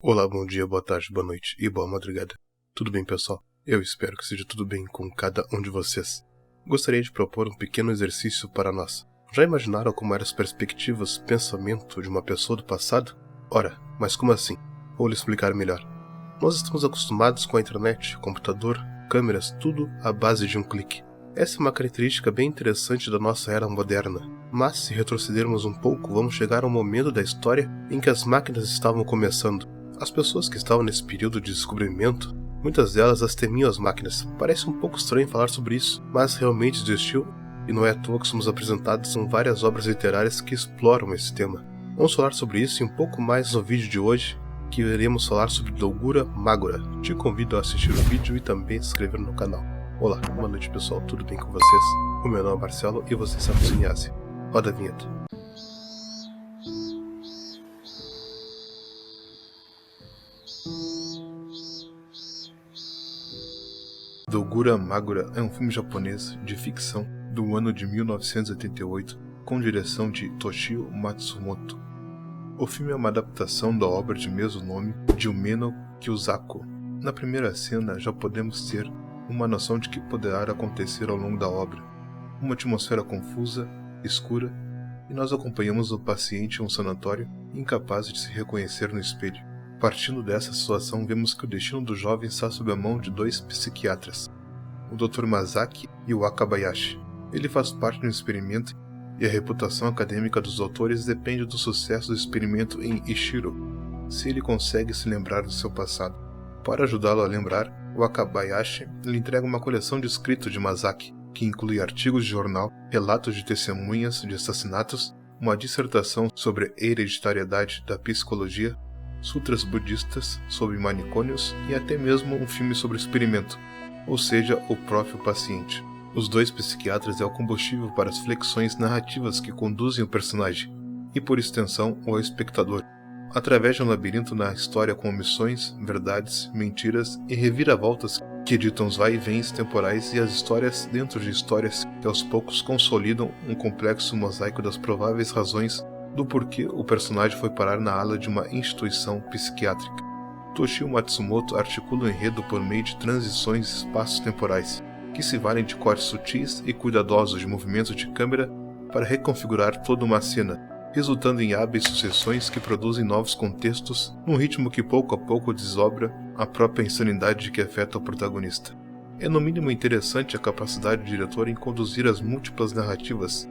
Olá, bom dia, boa tarde, boa noite e boa madrugada. Tudo bem, pessoal? Eu espero que seja tudo bem com cada um de vocês. Gostaria de propor um pequeno exercício para nós. Já imaginaram como eram as perspectivas, pensamento de uma pessoa do passado? Ora, mas como assim? Vou lhe explicar melhor. Nós estamos acostumados com a internet, computador, câmeras, tudo à base de um clique. Essa é uma característica bem interessante da nossa era moderna. Mas, se retrocedermos um pouco, vamos chegar ao momento da história em que as máquinas estavam começando. As pessoas que estavam nesse período de descobrimento, muitas delas as temiam as máquinas. Parece um pouco estranho falar sobre isso, mas realmente existiu, e não é à toa que somos apresentados em várias obras literárias que exploram esse tema. Vamos falar sobre isso e um pouco mais no vídeo de hoje, que iremos falar sobre Dogura Magura. Te convido a assistir o vídeo e também se inscrever no canal. Olá, boa noite pessoal, tudo bem com vocês? O meu nome é Marcelo e você está no Cinease. Roda a vinheta. Dogura Magura é um filme japonês de ficção do ano de 1988 com direção de Toshio Matsumoto. O filme é uma adaptação da obra de mesmo nome de Umeno Kyuzako. Na primeira cena já podemos ter uma noção de que poderá acontecer ao longo da obra. Uma atmosfera confusa, escura, e nós acompanhamos o paciente em um sanatório incapaz de se reconhecer no espelho. Partindo dessa situação, vemos que o destino do jovem está sob a mão de dois psiquiatras, o Dr. Masaki e o Wakabayashi. Ele faz parte de um experimento e a reputação acadêmica dos doutores depende do sucesso do experimento em Ishiro, se ele consegue se lembrar do seu passado. Para ajudá-lo a lembrar, o Wakabayashi lhe entrega uma coleção de escritos de Masaki, que inclui artigos de jornal, relatos de testemunhas de assassinatos, uma dissertação sobre a hereditariedade da psicologia, sutras budistas sobre manicômios e até mesmo um filme sobre o experimento, ou seja, o próprio paciente. Os dois psiquiatras é o combustível para as flexões narrativas que conduzem o personagem, e por extensão, o espectador, através de um labirinto na história com omissões, verdades, mentiras e reviravoltas que editam os vai-e-vens temporais e as histórias dentro de histórias que aos poucos consolidam um complexo mosaico das prováveis razões do porquê o personagem foi parar na ala de uma instituição psiquiátrica. Toshio Matsumoto articula o enredo por meio de transições espaço-temporais, que se valem de cortes sutis e cuidadosos de movimento de câmera para reconfigurar toda uma cena, resultando em hábeis sucessões que produzem novos contextos num ritmo que pouco a pouco desobra a própria insanidade que afeta o protagonista. É no mínimo interessante a capacidade do diretor em conduzir as múltiplas narrativas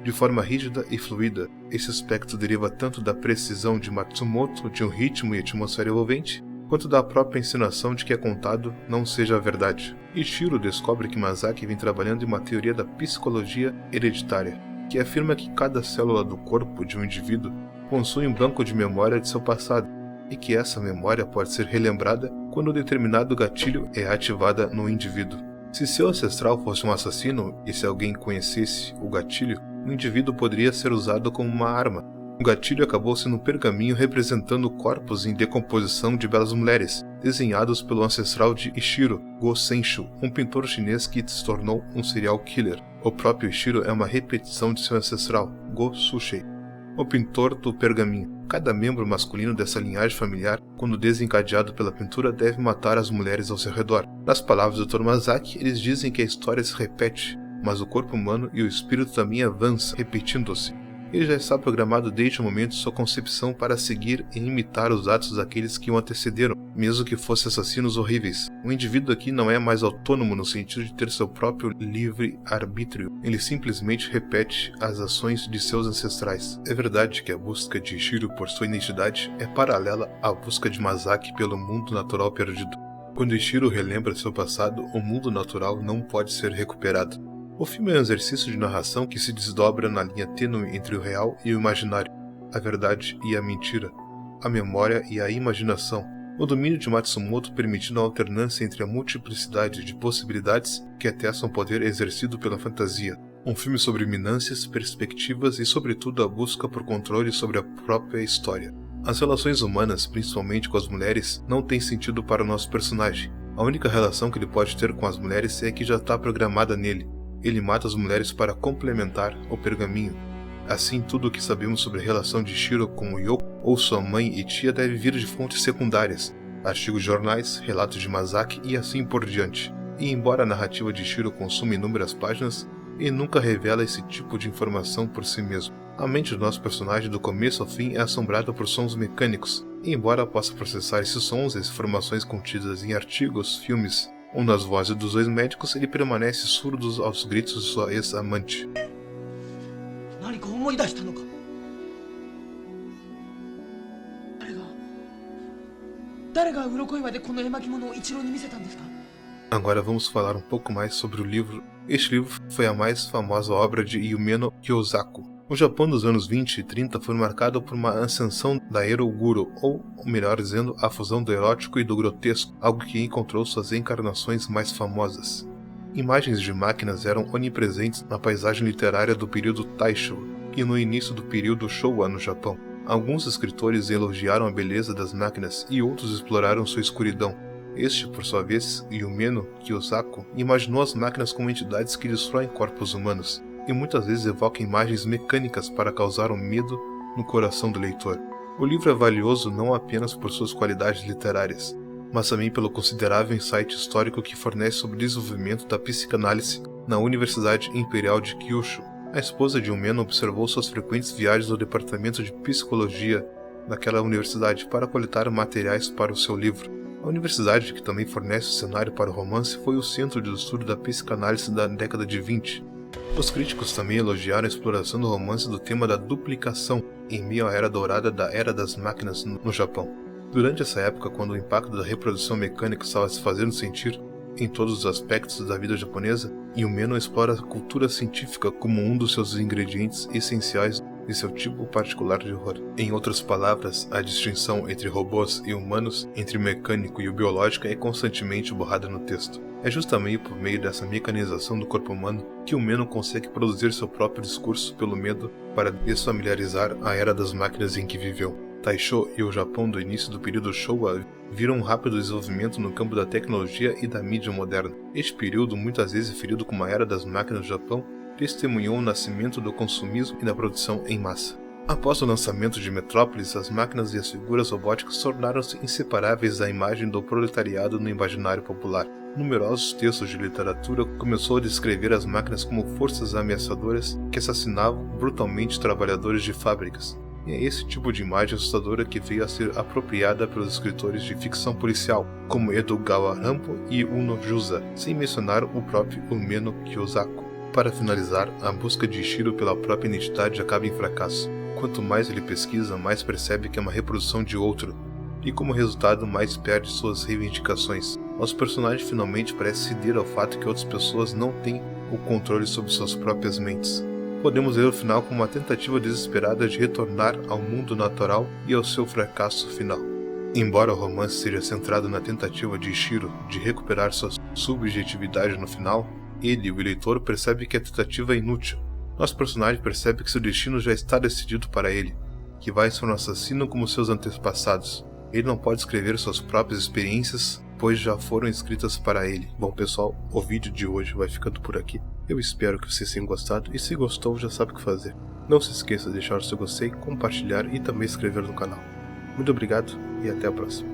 de forma rígida e fluida. Esse aspecto deriva tanto da precisão de Matsumoto de um ritmo e atmosfera envolvente, quanto da própria encenação de que é contado não seja a verdade. Ishiro descobre que Masaki vem trabalhando em uma teoria da psicologia hereditária, que afirma que cada célula do corpo de um indivíduo possui um banco de memória de seu passado, e que essa memória pode ser relembrada quando um determinado gatilho é ativada no indivíduo. Se seu ancestral fosse um assassino e se alguém conhecesse o gatilho, o indivíduo poderia ser usado como uma arma. O gatilho acabou sendo um pergaminho representando corpos em decomposição de belas mulheres, desenhados pelo ancestral de Ishiro, Go Senshu, um pintor chinês que se tornou um serial killer. O próprio Ishiro é uma repetição de seu ancestral, Go Sushei, o pintor do pergaminho. Cada membro masculino dessa linhagem familiar, quando desencadeado pela pintura, deve matar as mulheres ao seu redor. Nas palavras do Dr. Masaki, eles dizem que a história se repete, mas o corpo humano e o espírito também avança, repetindo-se. Ele já está programado desde o momento de sua concepção para seguir e imitar os atos daqueles que o antecederam, mesmo que fossem assassinos horríveis. O indivíduo aqui não é mais autônomo no sentido de ter seu próprio livre-arbítrio. Ele simplesmente repete as ações de seus ancestrais. É verdade que a busca de Ishiro por sua identidade é paralela à busca de Masaki pelo mundo natural perdido. Quando Ishiro relembra seu passado, o mundo natural não pode ser recuperado. O filme é um exercício de narração que se desdobra na linha tênue entre o real e o imaginário, a verdade e a mentira, a memória e a imaginação. O domínio de Matsumoto permitindo a alternância entre a multiplicidade de possibilidades que atestam o poder exercido pela fantasia. Um filme sobre minâncias, perspectivas e, sobretudo, a busca por controle sobre a própria história. As relações humanas, principalmente com as mulheres, não têm sentido para o nosso personagem. A única relação que ele pode ter com as mulheres é que já está programada nele. Ele mata as mulheres para complementar o pergaminho. Assim, tudo o que sabemos sobre a relação de Shiro com o Yoko ou sua mãe e tia deve vir de fontes secundárias, artigos de jornais, relatos de Masaki e assim por diante. E embora a narrativa de Shiro consuma inúmeras páginas, ele nunca revela esse tipo de informação por si mesmo. A mente do nosso personagem do começo ao fim é assombrada por sons mecânicos, e embora possa processar esses sons e as informações contidas em artigos, filmes ou nas vozes dos dois médicos, ele permanece surdo aos gritos de sua ex-amante. Agora vamos falar um pouco mais sobre o livro. Este livro foi a mais famosa obra de Yumeno Kyosaku. O Japão dos anos 20 e 30 foi marcado por uma ascensão da eroguro, ou melhor dizendo, a fusão do erótico e do grotesco, algo que encontrou suas encarnações mais famosas. Imagens de máquinas eram onipresentes na paisagem literária do período Taisho e no início do período Showa no Japão. Alguns escritores elogiaram a beleza das máquinas e outros exploraram sua escuridão. Este, por sua vez, Yumeno Kyosaku, imaginou as máquinas como entidades que destroem corpos humanos, e muitas vezes evoca imagens mecânicas para causar um medo no coração do leitor. O livro é valioso não apenas por suas qualidades literárias, mas também pelo considerável insight histórico que fornece sobre o desenvolvimento da psicanálise na Universidade Imperial de Kyushu. A esposa de Yumeno observou suas frequentes viagens ao departamento de psicologia daquela universidade para coletar materiais para o seu livro. A universidade, que também fornece o cenário para o romance, foi o centro de estudo da psicanálise da década de 20. Os críticos também elogiaram a exploração do romance do tema da duplicação em meio à era dourada da Era das Máquinas no Japão. Durante essa época, quando o impacto da reprodução mecânica estava se fazendo sentir em todos os aspectos da vida japonesa, Yumeno explora a cultura científica como um dos seus ingredientes essenciais de seu tipo particular de horror. Em outras palavras, a distinção entre robôs e humanos, entre o mecânico e o biológico é constantemente borrada no texto. É justamente por meio dessa mecanização do corpo humano que Yumeno consegue produzir seu próprio discurso pelo medo para desfamiliarizar a era das máquinas em que viveu. Taisho e o Japão do início do período Showa viram um rápido desenvolvimento no campo da tecnologia e da mídia moderna. Este período, muitas vezes referido como a Era das Máquinas do Japão, testemunhou o nascimento do consumismo e da produção em massa. Após o lançamento de Metrópolis, as máquinas e as figuras robóticas tornaram-se inseparáveis da imagem do proletariado no imaginário popular. Numerosos textos de literatura começou a descrever as máquinas como forças ameaçadoras que assassinavam brutalmente trabalhadores de fábricas. E é esse tipo de imagem assustadora que veio a ser apropriada pelos escritores de ficção policial, como Edogawa Rampo e Uno Jusa, sem mencionar o próprio Yumeno Kyosaku. Para finalizar, a busca de Shiro pela própria identidade acaba em fracasso. Quanto mais ele pesquisa, mais percebe que é uma reprodução de outro, e como resultado, mais perde suas reivindicações. Nosso personagem finalmente parece ceder ao fato que outras pessoas não têm o controle sobre suas próprias mentes. Podemos ver o final como uma tentativa desesperada de retornar ao mundo natural e ao seu fracasso final. Embora o romance seja centrado na tentativa de Shiro de recuperar sua subjetividade no final, ele, o leitor, percebe que a tentativa é inútil. Nosso personagem percebe que seu destino já está decidido para ele, que vai ser um assassino como seus antepassados. Ele não pode escrever suas próprias experiências, pois já foram escritas para ele. Bom pessoal, o vídeo de hoje vai ficando por aqui. Eu espero que vocês tenham gostado e se gostou já sabe o que fazer. Não se esqueça de deixar o seu gostei, compartilhar e também se inscrever no canal. Muito obrigado e até a próxima.